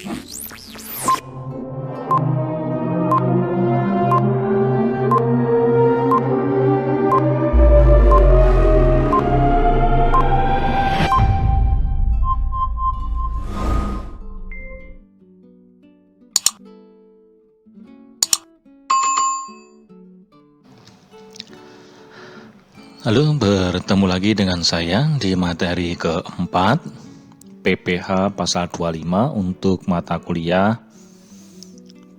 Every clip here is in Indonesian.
Halo, bertemu lagi dengan saya di materi keempat PPh pasal 25 untuk mata kuliah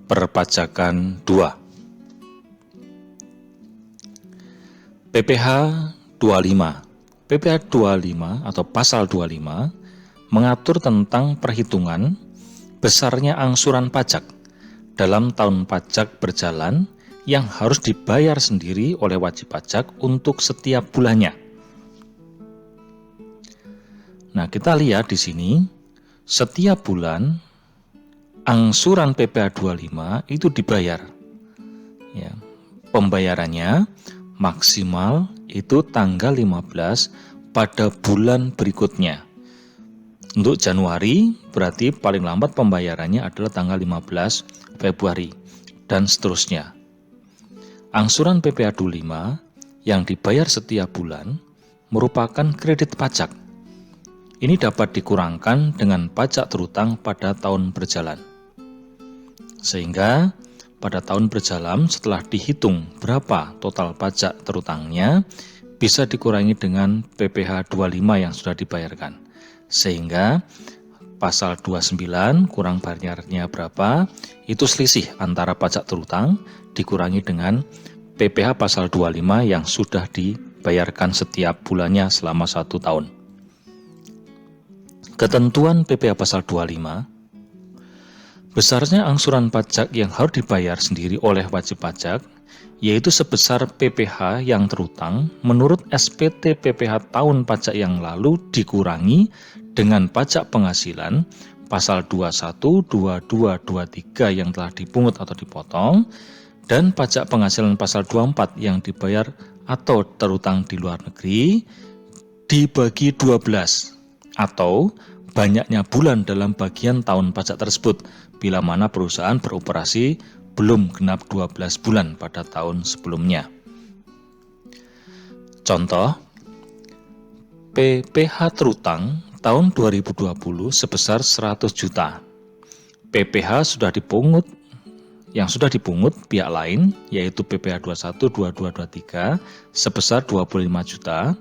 Perpajakan 2. PPh 25. PPh 25 atau pasal 25 mengatur tentang perhitungan besarnya angsuran pajak dalam tahun pajak berjalan yang harus dibayar sendiri oleh wajib pajak untuk setiap bulannya. Nah, kita lihat di sini, setiap bulan angsuran PPh 25 itu dibayar. Ya, pembayarannya maksimal itu tanggal 15 pada bulan berikutnya. Untuk Januari berarti paling lambat pembayarannya adalah tanggal 15 Februari dan seterusnya. Angsuran PPh 25 yang dibayar setiap bulan merupakan kredit pajak. Ini dapat dikurangkan dengan pajak terutang pada tahun berjalan. Sehingga pada tahun berjalan setelah dihitung berapa total pajak terutangnya, bisa dikurangi dengan PPh 25 yang sudah dibayarkan. Sehingga pasal 29 kurang bayarnya berapa, itu selisih antara pajak terutang dikurangi dengan PPh pasal 25 yang sudah dibayarkan setiap bulannya selama 1 tahun. Ketentuan PPh pasal 25, besarnya angsuran pajak yang harus dibayar sendiri oleh wajib pajak, yaitu sebesar PPh yang terutang menurut SPT PPh tahun pajak yang lalu dikurangi dengan pajak penghasilan pasal 21, 22, 23 yang telah dipungut atau dipotong, dan pajak penghasilan pasal 24 yang dibayar atau terutang di luar negeri dibagi 12 atau banyaknya bulan dalam bagian tahun pajak tersebut bila mana perusahaan beroperasi belum genap 12 bulan pada tahun sebelumnya. Contoh, PPh terutang tahun 2020 sebesar 100 juta. PPh yang sudah dipungut pihak lain yaitu PPh 21, 22, 23 sebesar 25 juta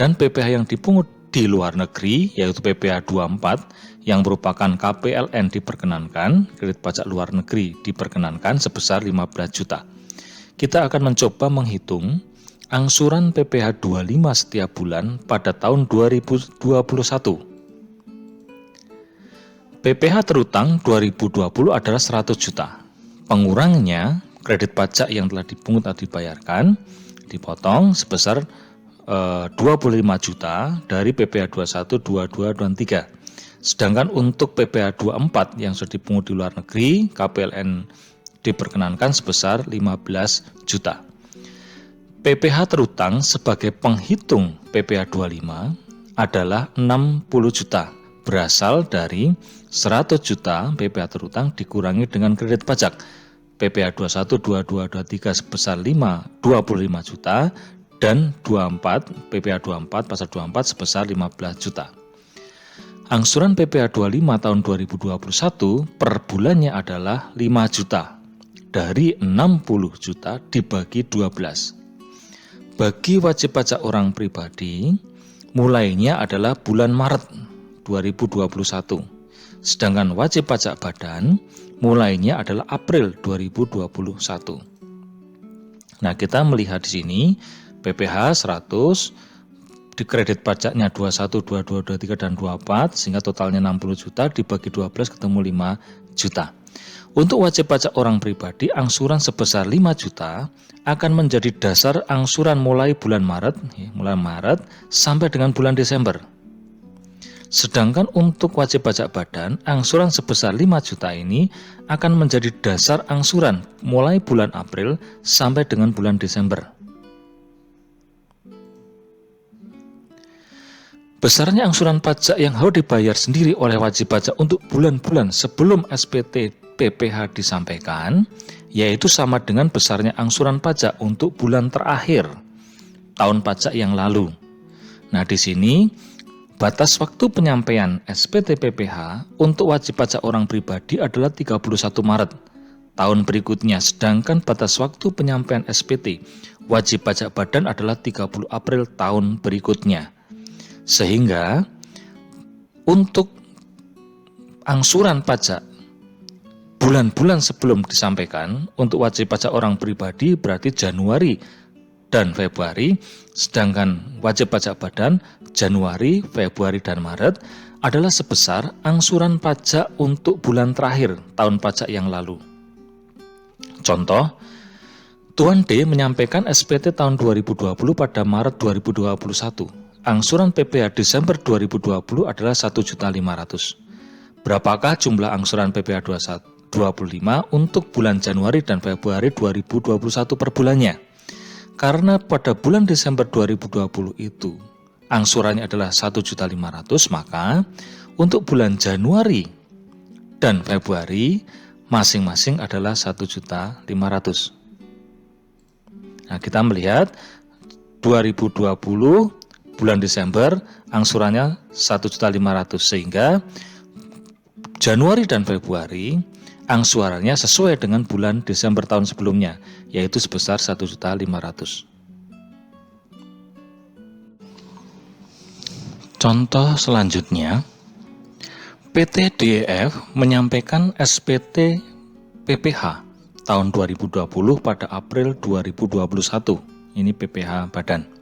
dan PPh yang dipungut di luar negeri yaitu PPh 24 yang merupakan KPLN diperkenankan, kredit pajak luar negeri diperkenankan sebesar 15 juta. Kita akan mencoba menghitung angsuran PPh 25 setiap bulan pada tahun 2021. PPh terutang 2020 adalah 100 juta. Pengurangnya kredit pajak yang telah dipungut atau dibayarkan dipotong sebesar 25 juta dari PPh 21, 22, dan 3. Sedangkan untuk PPh 24 yang sudah dipungut di luar negeri, KPLN diperkenankan sebesar 15 juta. PPh terutang sebagai penghitung PPh 25 adalah 60 juta, berasal dari 100 juta PPh terutang dikurangi dengan kredit pajak PPh 21, 22, 23 sebesar 25 juta dan 24 PPh 24 pasal 24 sebesar 15 juta. Angsuran PPh 25 tahun 2021 per bulannya adalah 5 juta dari 60 juta dibagi 12. Bagi wajib pajak orang pribadi, mulainya adalah bulan Maret 2021. Sedangkan wajib pajak badan, mulainya adalah April 2021. Nah, kita melihat di sini, PPh 100, di kredit pajaknya 21, 22, 23, dan 24, sehingga totalnya 60 juta, dibagi 12 ketemu 5 juta. Untuk wajib pajak orang pribadi, angsuran sebesar 5 juta akan menjadi dasar angsuran mulai bulan Maret sampai dengan bulan Desember. Sedangkan untuk wajib pajak badan, angsuran sebesar 5 juta ini akan menjadi dasar angsuran mulai bulan April sampai dengan bulan Desember. Besarnya angsuran pajak yang harus dibayar sendiri oleh wajib pajak untuk bulan-bulan sebelum SPT PPh disampaikan, yaitu sama dengan besarnya angsuran pajak untuk bulan terakhir tahun pajak yang lalu. Nah, di sini batas waktu penyampaian SPT PPh untuk wajib pajak orang pribadi adalah 31 Maret tahun berikutnya, sedangkan batas waktu penyampaian SPT wajib pajak badan adalah 30 April tahun berikutnya. Sehingga untuk angsuran pajak bulan-bulan sebelum disampaikan untuk wajib pajak orang pribadi berarti Januari dan Februari, sedangkan wajib pajak badan Januari, Februari, dan Maret adalah sebesar angsuran pajak untuk bulan terakhir tahun pajak yang lalu. Contoh, Tuan D menyampaikan SPT tahun 2020 pada Maret 2021. Angsuran PPh Desember 2020 adalah 1.500.000. Berapakah jumlah angsuran PPh 25 untuk bulan Januari dan Februari 2021 per bulannya? Karena pada bulan Desember 2020 itu angsurannya adalah 1.500.000, maka untuk bulan Januari dan Februari masing-masing adalah 1.500.000. Nah, kita melihat 2020 bulan Desember angsurannya 1.500.000, sehingga Januari dan Februari angsurannya sesuai dengan bulan Desember tahun sebelumnya, yaitu sebesar 1.500.000. Contoh selanjutnya, PT DEF menyampaikan SPT PPh tahun 2020 pada April 2021. Ini PPh badan.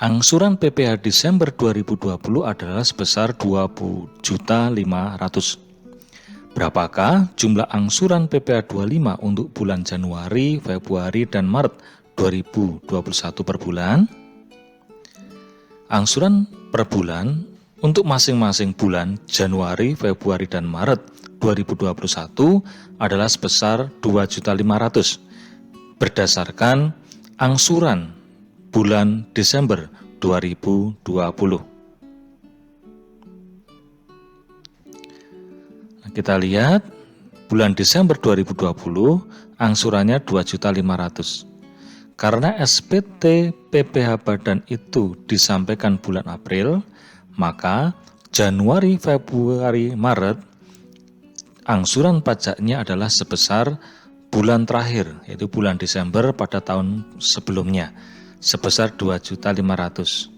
Angsuran PPh Desember 2020 adalah sebesar 20.500.000. Berapakah jumlah angsuran PPh 25 untuk bulan Januari, Februari, dan Maret 2021 per bulan? Angsuran per bulan untuk masing-masing bulan Januari, Februari, dan Maret 2021 adalah sebesar 2.500.000 berdasarkan angsuran bulan Desember 2020. Nah, kita lihat bulan Desember 2020 angsurannya 2.500.000. Karena SPT PPh badan itu disampaikan bulan April, maka Januari, Februari, Maret angsuran pajaknya adalah sebesar bulan terakhir, yaitu bulan Desember pada tahun sebelumnya, sebesar 2.500.000.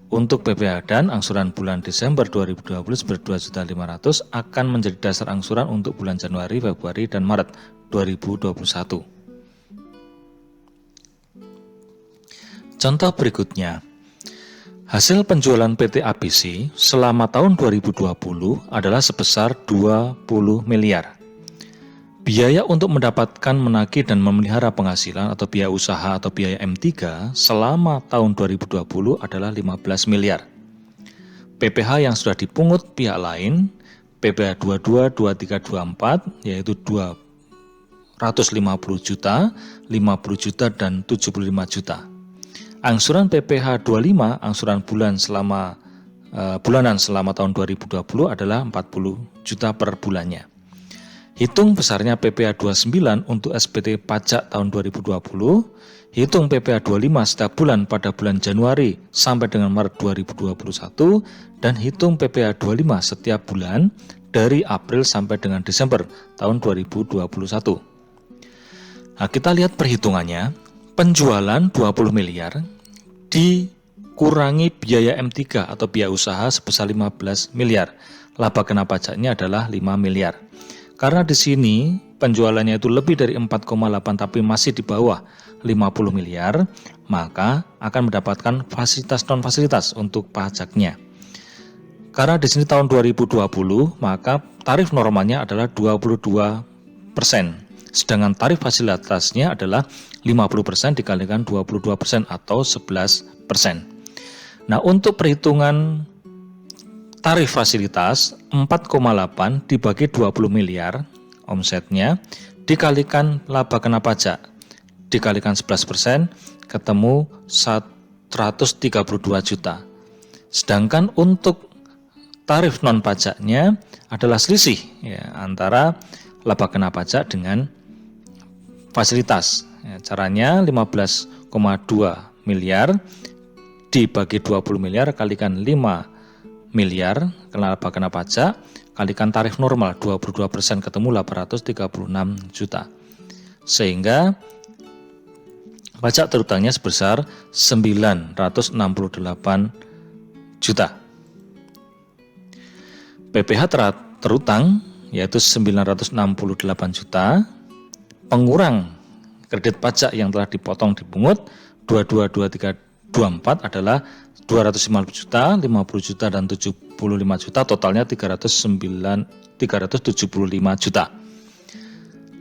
Untuk PPh dan angsuran bulan Desember 2020 sebesar 2.500.000 akan menjadi dasar angsuran untuk bulan Januari, Februari, dan Maret 2021. Contoh berikutnya, hasil penjualan PT ABC selama tahun 2020 adalah sebesar 20 miliar. Biaya untuk mendapatkan, menagih, dan memelihara penghasilan atau biaya usaha atau biaya M3 selama tahun 2020 adalah 15 miliar. PPh yang sudah dipungut pihak lain, PPh 22, 23, 24, yaitu 250 juta, 50 juta, dan 75 juta. Angsuran PPh 25, angsuran bulanan selama tahun 2020 adalah 40 juta per bulannya. Hitung besarnya PPh 29 untuk SPT pajak tahun 2020, hitung PPh 25 setiap bulan pada bulan Januari sampai dengan Maret 2021, dan hitung PPh 25 setiap bulan dari April sampai dengan Desember tahun 2021. Nah, kita lihat perhitungannya. Penjualan 20 miliar dikurangi biaya M3 atau biaya usaha sebesar 15 miliar. Laba kena pajaknya adalah 5 miliar. Karena di sini penjualannya itu lebih dari 4,8 tapi masih di bawah 50 miliar, maka akan mendapatkan fasilitas non-fasilitas untuk pajaknya. Karena di sini tahun 2020, maka tarif normalnya adalah 22%, sedangkan tarif fasilitasnya adalah 50% dikalikan 22% atau 11%. Nah, untuk perhitungan tarif fasilitas 4,8 dibagi 20 miliar omsetnya dikalikan laba kena pajak dikalikan 11% ketemu 132 juta. Sedangkan untuk tarif non pajaknya adalah selisih ya, antara laba kena pajak dengan fasilitas. Ya, caranya 15,2 miliar dibagi 20 miliar kalikan 5 miliar kena laba kena pajak kalikan tarif normal 22% ketemu 836 juta. Sehingga pajak terutangnya sebesar 968 juta. PPh terutang yaitu 968 juta, pengurang kredit pajak yang telah dipotong dipungut 222324 adalah 250 juta, 50 juta dan 75 juta, totalnya 375 juta.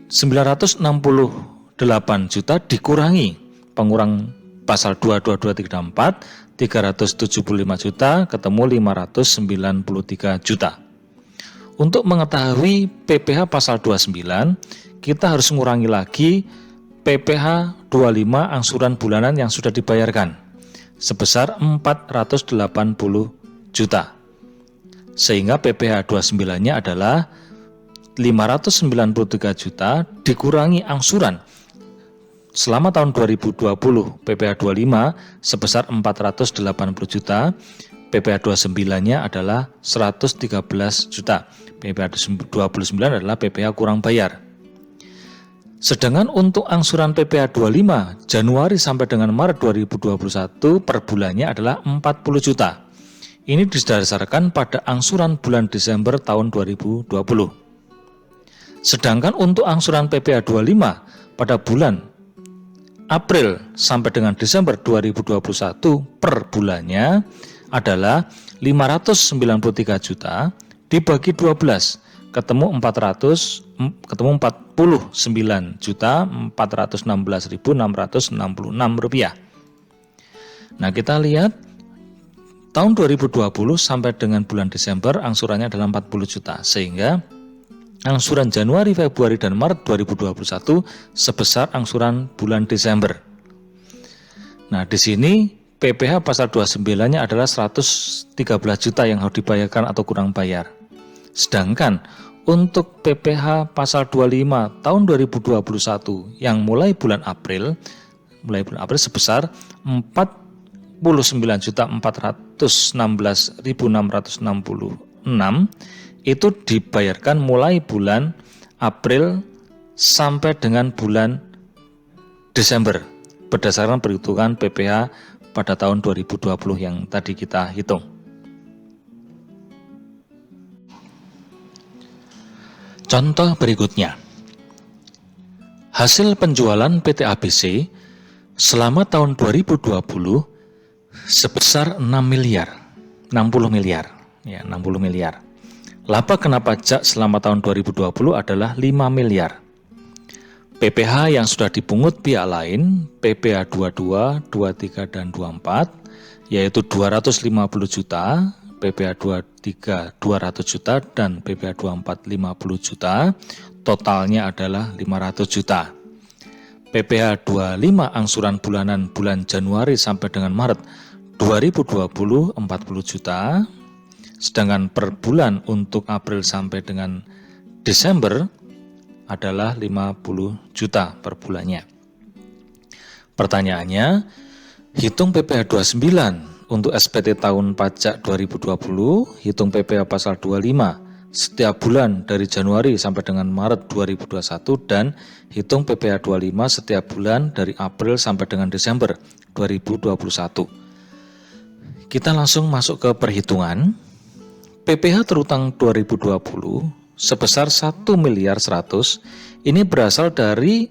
968 juta dikurangi pengurang pasal 22234 375 juta ketemu 593 juta. Untuk mengetahui PPh pasal 29, kita harus mengurangi lagi PPh 25 angsuran bulanan yang sudah dibayarkan sebesar 480 juta. Sehingga PPh 29-nya adalah 593 juta dikurangi angsuran selama tahun 2020 PPh 25 sebesar 480 juta, PPh 29-nya adalah 113 juta. PPh 29 adalah PPh kurang bayar. Sedangkan untuk angsuran PPh 25 Januari sampai dengan Maret 2021 per bulannya adalah 40 juta. Ini didasarkan pada angsuran bulan Desember tahun 2020. Sedangkan untuk angsuran PPh 25 pada bulan April sampai dengan Desember 2021 per bulannya adalah 593 juta dibagi 12 ketemu 49 juta 416.666 rupiah. Nah, kita lihat tahun 2020 sampai dengan bulan Desember angsurannya adalah 40 juta, sehingga angsuran Januari, Februari, dan Maret 2021 sebesar angsuran bulan Desember. Nah, di sini PPh pasal 29-nya adalah 113 juta yang harus dibayarkan atau kurang bayar. Sedangkan untuk PPh pasal 25 tahun 2021 yang mulai bulan April sebesar 49.416.666 itu dibayarkan mulai bulan April sampai dengan bulan Desember berdasarkan perhitungan PPh pada tahun 2020 yang tadi kita hitung. Contoh berikutnya. Hasil penjualan PT ABC selama tahun 2020 sebesar 60 miliar. Ya, 60 miliar. Laba kena pajak selama tahun 2020 adalah 5 miliar. PPh yang sudah dipungut pihak lain, PPh 22, 23, dan 24, yaitu 250 juta, PPh 23 200 juta, dan PPh 24 50 juta, totalnya adalah 500 juta. PPh 25 angsuran bulanan bulan Januari sampai dengan Maret 2020 40 juta, sedangkan per bulan untuk April sampai dengan Desember adalah 50 juta per bulannya. Pertanyaannya, hitung PPh 29 untuk SPT tahun pajak 2020, hitung PPh pasal 25 setiap bulan dari Januari sampai dengan Maret 2021, dan hitung PPh 25 setiap bulan dari April sampai dengan Desember 2021. Kita langsung masuk ke perhitungan. PPh terutang 2020 sebesar 1 miliar 100 ini berasal dari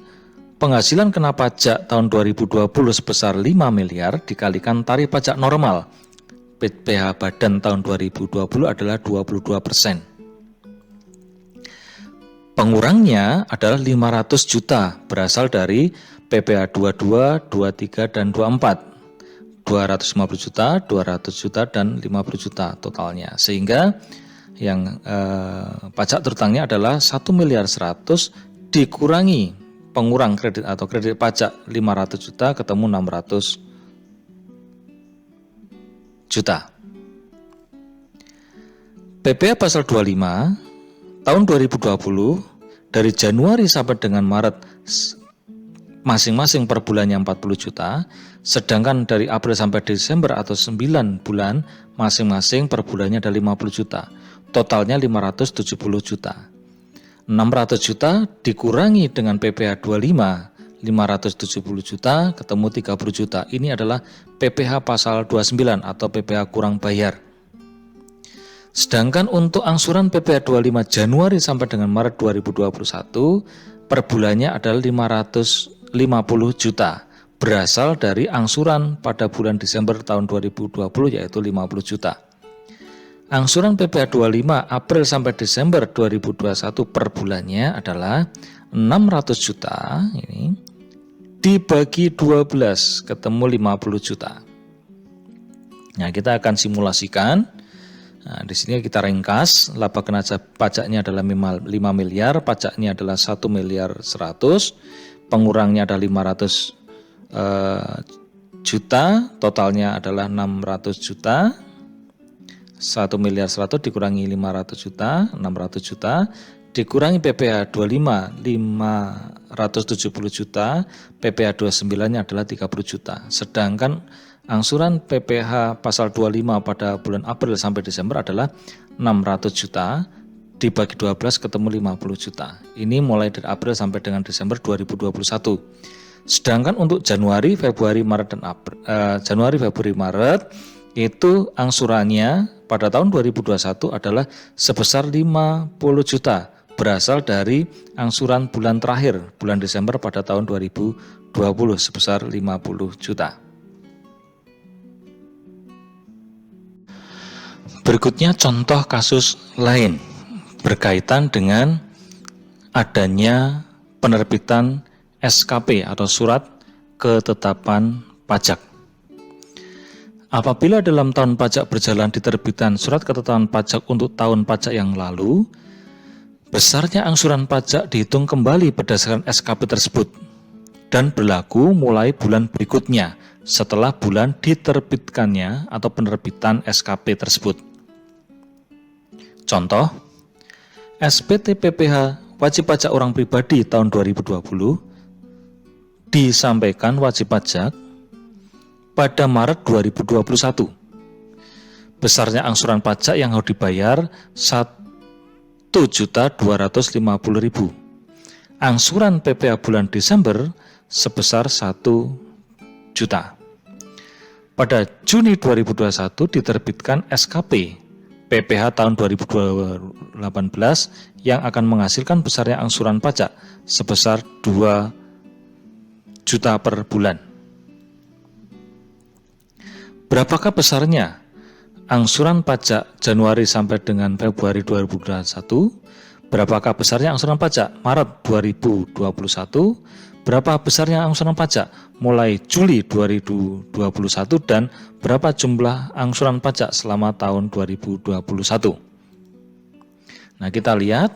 penghasilan kena pajak tahun 2020 sebesar 5 miliar dikalikan tarif pajak normal. PPh badan tahun 2020 adalah 22%. Pengurangnya adalah 500 juta berasal dari PPh 22, 23, dan 24. 250 juta, 200 juta, dan 50 juta totalnya. Sehingga yang pajak terutangnya adalah 1 miliar 100 dikurangi pengurang kredit atau kredit pajak 500 juta ketemu 600 juta. PPh pasal 25 tahun 2020 dari Januari sampai dengan Maret masing-masing per bulannya 40 juta, sedangkan dari April sampai Desember atau 9 bulan masing-masing per bulannya ada 50 juta. Totalnya 570 juta. 600 juta dikurangi dengan PPh 25, 570 juta ketemu 30 juta. Ini adalah PPh pasal 29 atau PPh kurang bayar. Sedangkan untuk angsuran PPh 25 Januari sampai dengan Maret 2021 per bulannya adalah 550 juta. Berasal dari angsuran pada bulan Desember tahun 2020 yaitu 50 juta. Angsuran PPh 25 April sampai Desember 2021 per bulannya adalah 600 juta ini dibagi 12 ketemu 50 juta. Nah, kita akan simulasikan. Nah, di sini kita ringkas, laba kena pajaknya adalah 5 miliar, pajaknya adalah 1 miliar 100, pengurangnya adalah 500 juta, totalnya adalah 600 juta, 1 miliar 100 dikurangi 500 juta, 600 juta, dikurangi PPh 25, 570 juta, PPh 29-nya adalah 30 juta, sedangkan angsuran PPh pasal 25 pada bulan April sampai Desember adalah 600 juta dibagi 12 ketemu 50 juta. Ini mulai dari April sampai dengan Desember 2021. Sedangkan untuk Januari, Februari, Maret dan Maret itu angsurannya pada tahun 2021 adalah sebesar 50 juta berasal dari angsuran bulan terakhir bulan Desember pada tahun 2020 sebesar 50 juta. Berikutnya contoh kasus lain berkaitan dengan adanya penerbitan SKP atau surat ketetapan pajak. Apabila dalam tahun pajak berjalan diterbitkan surat ketetapan pajak untuk tahun pajak yang lalu, besarnya angsuran pajak dihitung kembali berdasarkan SKP tersebut dan berlaku mulai bulan berikutnya setelah bulan diterbitkannya atau penerbitan SKP tersebut. Contoh, SPT PPh wajib pajak orang pribadi tahun 2020 disampaikan wajib pajak pada Maret 2021. Besarnya angsuran pajak yang harus dibayar 1.250.000. Angsuran PPh bulan Desember sebesar 1 juta. Pada Juni 2021 diterbitkan SKP PPh tahun 2018 yang akan menghasilkan besarnya angsuran pajak sebesar 2 juta per bulan. Berapakah besarnya angsuran pajak Januari sampai dengan Februari 2021? Berapakah besarnya angsuran pajak Maret 2021? Berapa besarnya angsuran pajak mulai Juli 2021 dan berapa jumlah angsuran pajak selama tahun 2021? Nah, kita lihat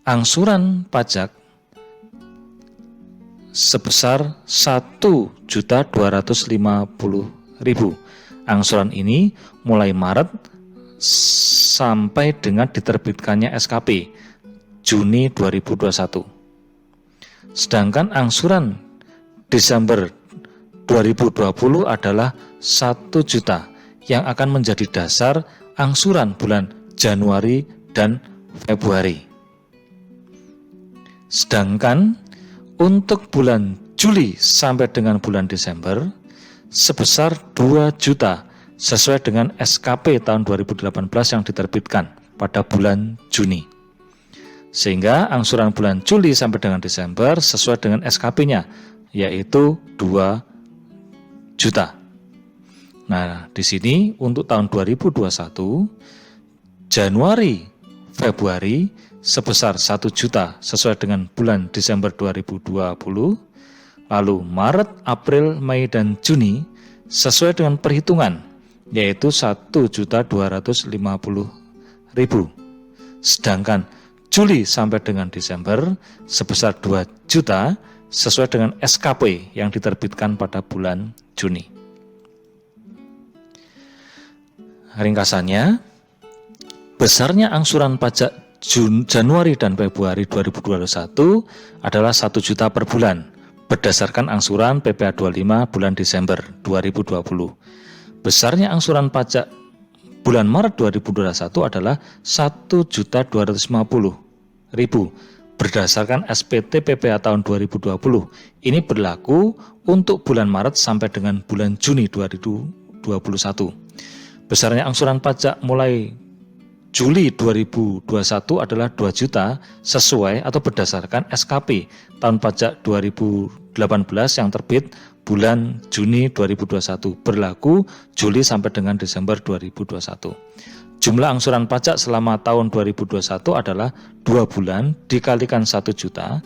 angsuran pajak sebesar 1.250.000. Angsuran ini mulai Maret sampai dengan diterbitkannya SKP Juni 2021. Sedangkan angsuran Desember 2020 adalah 1 juta yang akan menjadi dasar angsuran bulan Januari dan Februari. Sedangkan untuk bulan Juli sampai dengan bulan Desember sebesar 2 juta sesuai dengan SKP tahun 2018 yang diterbitkan pada bulan Juni. Sehingga angsuran bulan Juli sampai dengan Desember sesuai dengan SKP-nya, yaitu 2 juta. Nah, di sini untuk tahun 2021, Januari, Februari sebesar 1 juta sesuai dengan bulan Desember 2020, lalu Maret, April, Mei, dan Juni sesuai dengan perhitungan, yaitu 1.250.000. Sedangkan Juli sampai dengan Desember sebesar 2 juta sesuai dengan SKP yang diterbitkan pada bulan Juni. Ringkasannya, Besarnya angsuran pajak Januari dan Februari 2021 adalah 1 juta per bulan berdasarkan angsuran PPh 25 bulan Desember 2020. Besarnya angsuran pajak bulan Maret 2021 adalah 1.250.000 berdasarkan SPT PPh tahun 2020. Ini berlaku untuk bulan Maret sampai dengan bulan Juni 2021. Besarnya angsuran pajak mulai Juli 2021 adalah 2 juta sesuai atau berdasarkan SKP tahun pajak 2018 yang terbit bulan Juni 2021 berlaku Juli sampai dengan Desember 2021. Jumlah angsuran pajak selama tahun 2021 adalah 2 bulan dikalikan 1 juta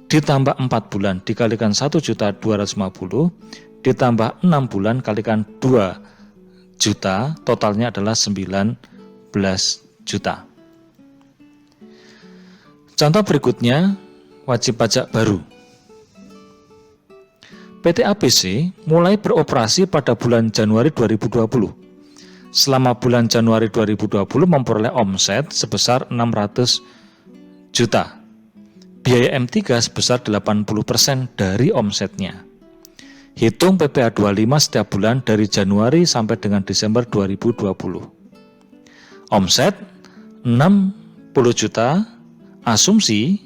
ditambah 4 bulan dikalikan 1.250 ditambah 6 bulan kalikan 2 juta totalnya adalah 19 juta. Contoh berikutnya, wajib pajak baru. PT ABC mulai beroperasi pada bulan Januari 2020. Selama bulan Januari 2020 memperoleh omset sebesar 600 juta. Biaya M3 sebesar 80% dari omsetnya. Hitung PPh 25 setiap bulan dari Januari sampai dengan Desember 2020. Omset 60 juta, asumsi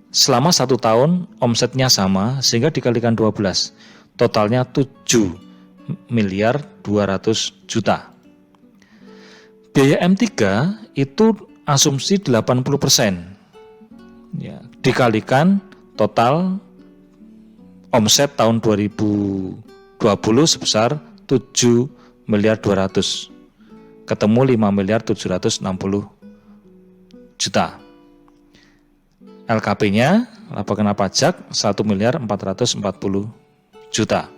selama 1 tahun omsetnya sama sehingga dikalikan 12, totalnya 7.200.000.000. Biaya M3 itu asumsi 80%, ya, dikalikan total omset tahun 2020 sebesar 7.200.000.000. Ketemu 5.760.000.000. LKP-nya, laba kena pajak 1.440.000.000.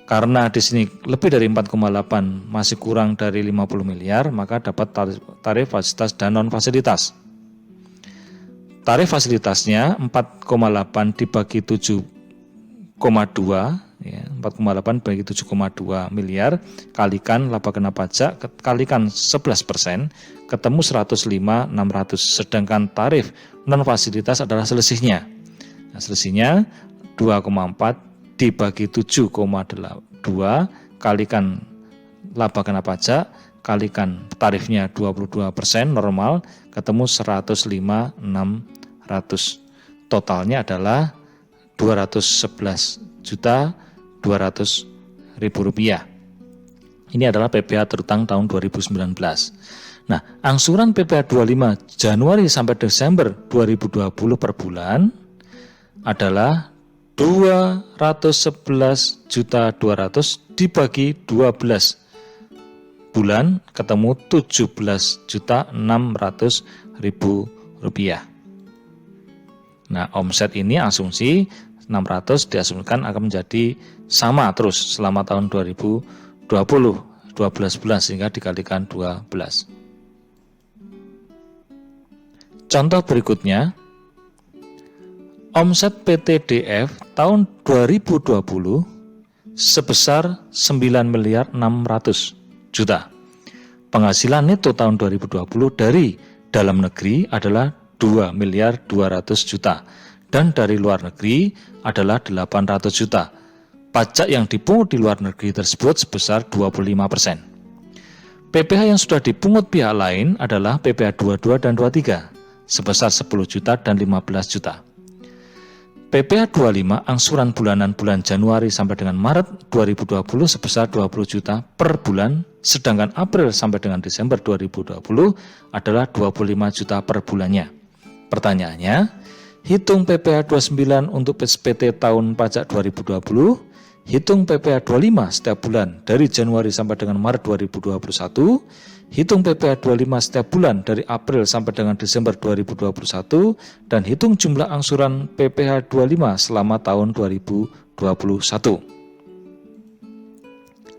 Karena di sini lebih dari 4,8 masih kurang dari 50 miliar, maka dapat tarif fasilitas dan non fasilitas. Tarif fasilitasnya 4,8 dibagi 7,2, ya, 4,8 bagi 7,2 miliar kalikan laba kena pajak kalikan 11%, ketemu 105.600. Sedangkan tarif non fasilitas adalah selisihnya. Nah, selisihnya 2,4 dibagi 7,2 kalikan laba kena pajak kalikan tarifnya 22% normal, ketemu 105.600. Totalnya adalah 211.200.000 rupiah. Ini adalah PPh terutang tahun 2019. Nah, angsuran PPh 25 Januari sampai Desember 2020 per bulan adalah 211.200.000 dibagi 12 bulan ketemu 17.600.000 rupiah. Nah, omset ini asumsi 600 diasumsikan akan menjadi sama terus selama tahun 2020, 12 bulan sehingga dikalikan 12. Contoh berikutnya, omset PT DF tahun 2020 sebesar 9.600.000.000. Penghasilan neto tahun 2020 dari dalam negeri adalah 2.200.000.000 dan dari luar negeri adalah 800 juta. Pajak yang dipungut di luar negeri tersebut sebesar 25%. PPh yang sudah dipungut pihak lain adalah PPh 22 dan 23 sebesar 10 juta dan 15 juta. PPh 25 angsuran bulanan bulan Januari sampai dengan Maret 2020 sebesar 20 juta per bulan, sedangkan April sampai dengan Desember 2020 adalah 25 juta per bulannya. Pertanyaannya, hitung PPh 29 untuk SPT tahun pajak 2020, hitung PPh 25 setiap bulan dari Januari sampai dengan Maret 2021, hitung PPh 25 setiap bulan dari April sampai dengan Desember 2021, dan hitung jumlah angsuran PPh 25 selama tahun 2021.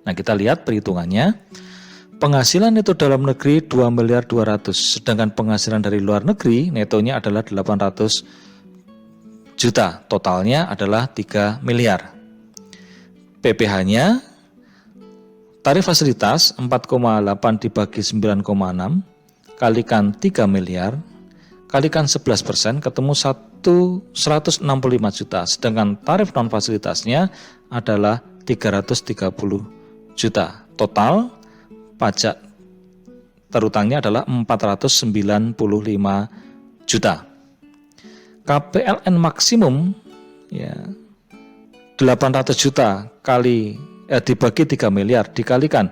Nah, kita lihat perhitungannya. Penghasilan neto dalam negeri 2.200.000.000, sedangkan penghasilan dari luar negeri netonya adalah 800 juta, totalnya adalah 3 miliar. PPh-nya Tarif fasilitas 4,8 dibagi 9,6 kalikan 3 miliar kalikan 11% ketemu 165 juta. Sedangkan tarif non fasilitasnya adalah 330 juta. Total pajak terutangnya adalah 495 juta. KPLN maksimum ya 800 juta dibagi 3 miliar dikalikan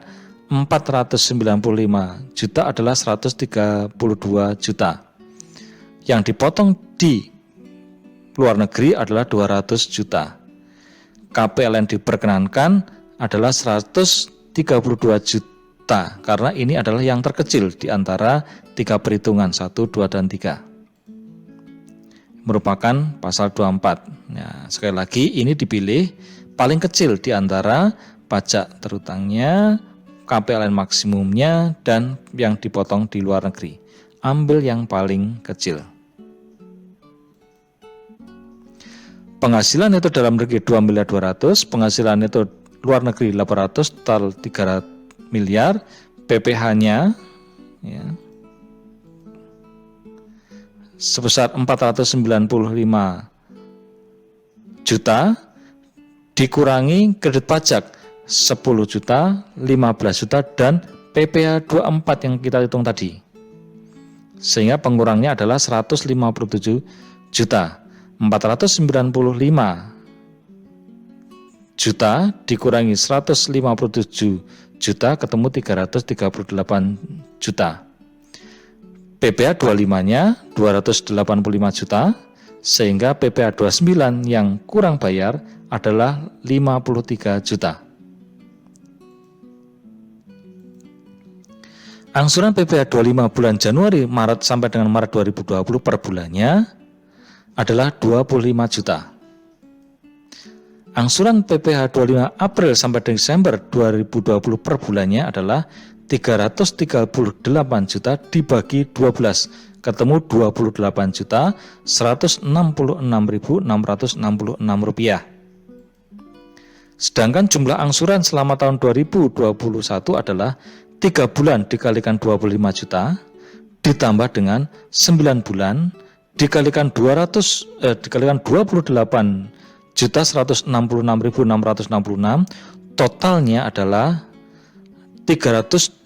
495 juta adalah 132 juta. Yang dipotong di luar negeri adalah 200 juta. KPLN diperkenankan adalah 132 juta karena ini adalah yang terkecil di antara 3 perhitungan 1, 2, dan 3. Merupakan pasal 24. Nah, sekali lagi ini dipilih paling kecil di antara pajak terutangnya, KPLN maksimumnya, dan yang dipotong di luar negeri. Ambil yang paling kecil. Penghasilan neto dalam negeri 2 miliar 200, penghasilan neto luar negeri 800, total 3 miliar, PPh-nya ya, sebesar 495 juta dikurangi kredit pajak 10 juta, 15 juta, dan PPh 24 yang kita hitung tadi. Sehingga pengurangnya adalah 157 juta. 495 juta dikurangi 157 juta ketemu 338 juta. PPh 25-nya 285 juta, sehingga PPh 29 yang kurang bayar adalah 53 juta. Angsuran PPh 25 bulan Januari, Maret sampai dengan Maret 2020 per bulannya adalah 25 juta. Angsuran PPh 25 April sampai Desember 2020 per bulannya adalah 338 juta dibagi 12 ketemu 28 juta 166.666 rupiah. Sedangkan jumlah angsuran selama tahun 2021 adalah 3 bulan dikalikan 25 juta ditambah dengan 9 bulan dikalikan 28 juta 166.666, totalnya adalah 328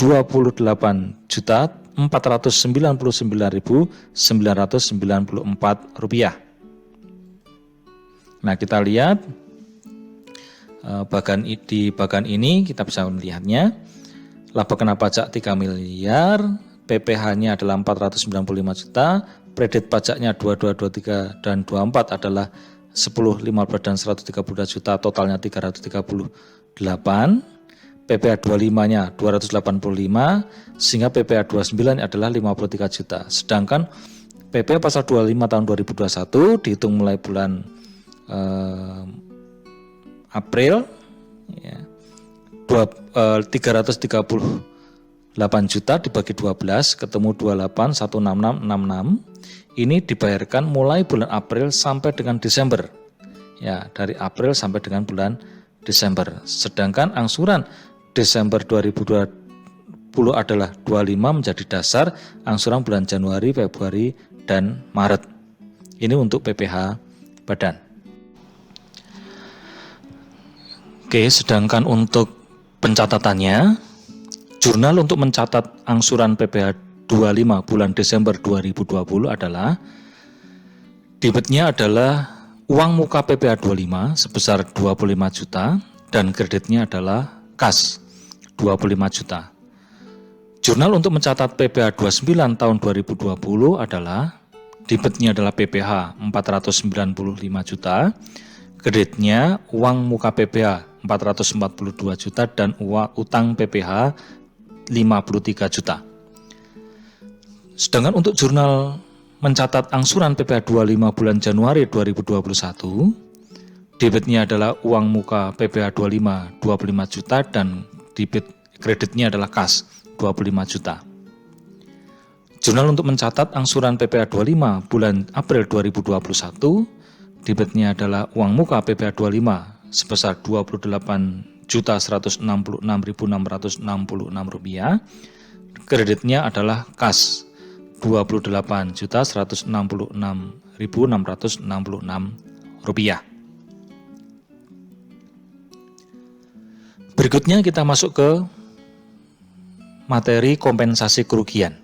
juta 499.994 rupiah. Nah, kita lihat di bagian ini kita bisa melihatnya. Laba kena pajak 3 miliar, PPh-nya adalah 495 juta, kredit pajaknya 22, 23, dan 24 adalah 10, 15, dan 132 juta, totalnya 338. PPh 25-nya 285, sehingga PPh 29 adalah 53 juta. Sedangkan PPh pasal 25 tahun 2021 dihitung mulai bulan April ya, 338 juta dibagi 12 ketemu 28 16666. Ini dibayarkan mulai bulan April sampai dengan Desember. Ya, dari April sampai dengan bulan Desember. Sedangkan angsuran Desember 2020 adalah 25 menjadi dasar angsuran bulan Januari, Februari, dan Maret. Ini untuk PPh badan. Oke, sedangkan untuk pencatatannya, jurnal untuk mencatat angsuran PPh 25 bulan Desember 2020 adalah debitnya adalah uang muka PPh 25 sebesar 25 juta dan kreditnya adalah kas 25 juta. Jurnal untuk mencatat PPh 29 tahun 2020 adalah debitnya adalah PPh 495 juta, kreditnya uang muka PPh 442 juta dan utang PPh 53 juta. Sedangkan untuk jurnal mencatat angsuran PPh 25 bulan Januari 2021, debitnya adalah uang muka PPh 25 juta dan debit kreditnya adalah kas 25 juta. Jurnal untuk mencatat angsuran PPh 25 bulan April 2021, debitnya adalah uang muka PPh 25 sebesar 28 Rp28.166.666, kreditnya adalah kas Rp28.166.666. Berikutnya kita masuk ke materi kompensasi kerugian.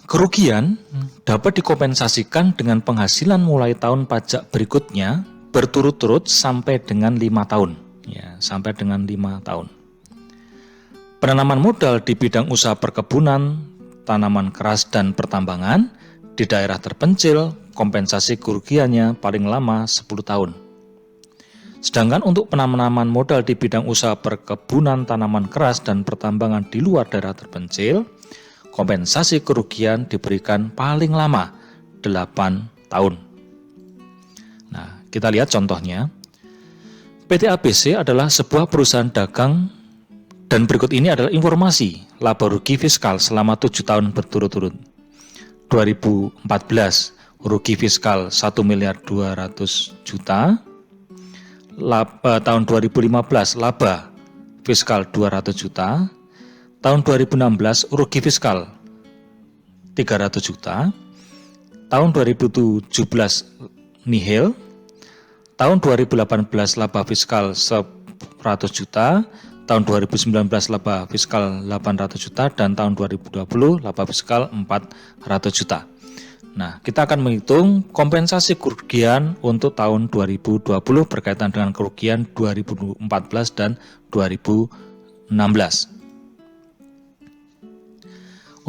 Kerugian dapat dikompensasikan dengan penghasilan mulai tahun pajak berikutnya berturut-turut sampai dengan 5 tahun. Ya, sampai dengan 5 tahun. Penanaman modal di bidang usaha perkebunan, tanaman keras dan pertambangan di daerah terpencil, kompensasi kerugiannya paling lama 10 tahun. Sedangkan untuk penanaman modal di bidang usaha perkebunan, tanaman keras dan pertambangan di luar daerah terpencil, kompensasi kerugian diberikan paling lama 8 tahun. Nah, kita lihat contohnya. PT ABC adalah sebuah perusahaan dagang dan berikut ini adalah informasi laba rugi fiskal selama 7 tahun berturut-turut. 2014 rugi fiskal 1.200.000.000. Tahun 2015 laba fiskal 200 juta. Tahun 2016 rugi fiskal 300 juta. Tahun 2017 nihil. Tahun 2018 laba fiskal 100 juta. Tahun 2019 laba fiskal 800 juta dan tahun 2020 laba fiskal 400 juta. Nah, kita akan menghitung kompensasi kerugian untuk tahun 2020 berkaitan dengan kerugian 2014 dan 2016.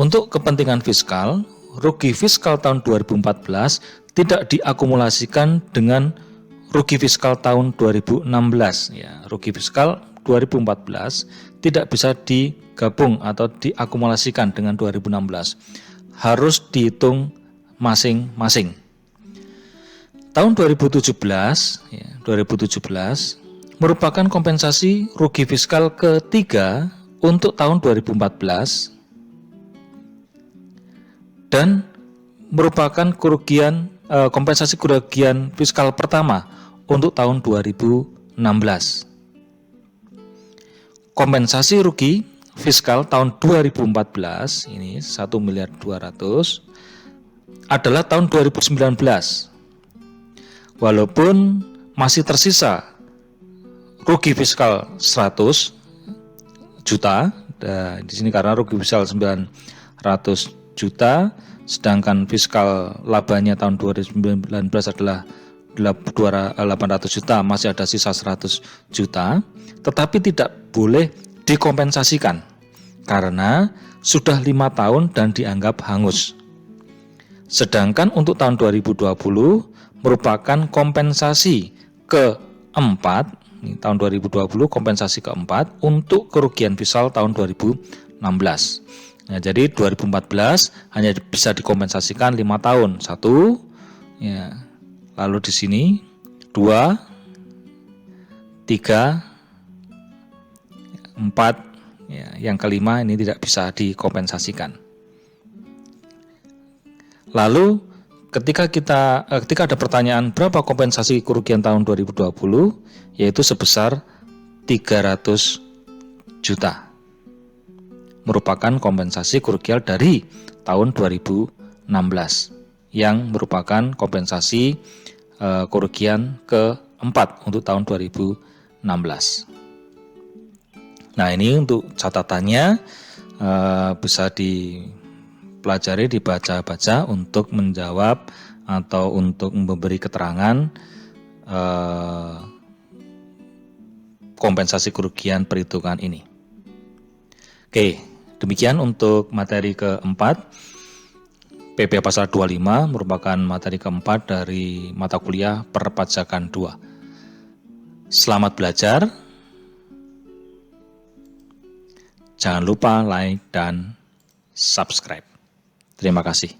Untuk kepentingan fiskal, rugi fiskal tahun 2014 tidak diakumulasikan dengan rugi fiskal tahun 2016. Ya, rugi fiskal 2014 tidak bisa digabung atau diakumulasikan dengan 2016. Harus dihitung masing-masing. Tahun 2017 merupakan kompensasi rugi fiskal ketiga untuk tahun 2014 dan merupakan kompensasi kerugian fiskal pertama untuk tahun 2016. Kompensasi rugi fiskal tahun 2014 ini 1.200.000.000 adalah tahun 2019. Walaupun masih tersisa rugi fiskal 100 juta, di sini karena rugi fiskal 900 juta, sedangkan fiskal labanya tahun 2019 adalah 800 juta, masih ada sisa 100 juta, tetapi tidak boleh dikompensasikan karena sudah 5 tahun dan dianggap hangus. Sedangkan untuk tahun 2020 merupakan kompensasi keempat, tahun 2020 kompensasi keempat untuk kerugian fiskal tahun 2016. Nah, jadi 2014 hanya bisa dikompensasikan 5 tahun. 1, ya. Lalu di sini 2, 3, 4, ya. Yang kelima ini tidak bisa dikompensasikan. Lalu ketika ada pertanyaan berapa kompensasi kerugian tahun 2020, yaitu sebesar 300 juta. Merupakan kompensasi kerugian dari tahun 2016 yang merupakan kompensasi kerugian keempat untuk tahun 2016. Nah, ini untuk catatannya bisa dipelajari, dibaca-baca untuk menjawab atau untuk memberi keterangan kompensasi kerugian perhitungan ini. Oke, demikian untuk materi keempat. PP pasal 25 merupakan materi keempat dari mata kuliah Perpajakan 2. Selamat belajar. Jangan lupa like dan subscribe. Terima kasih.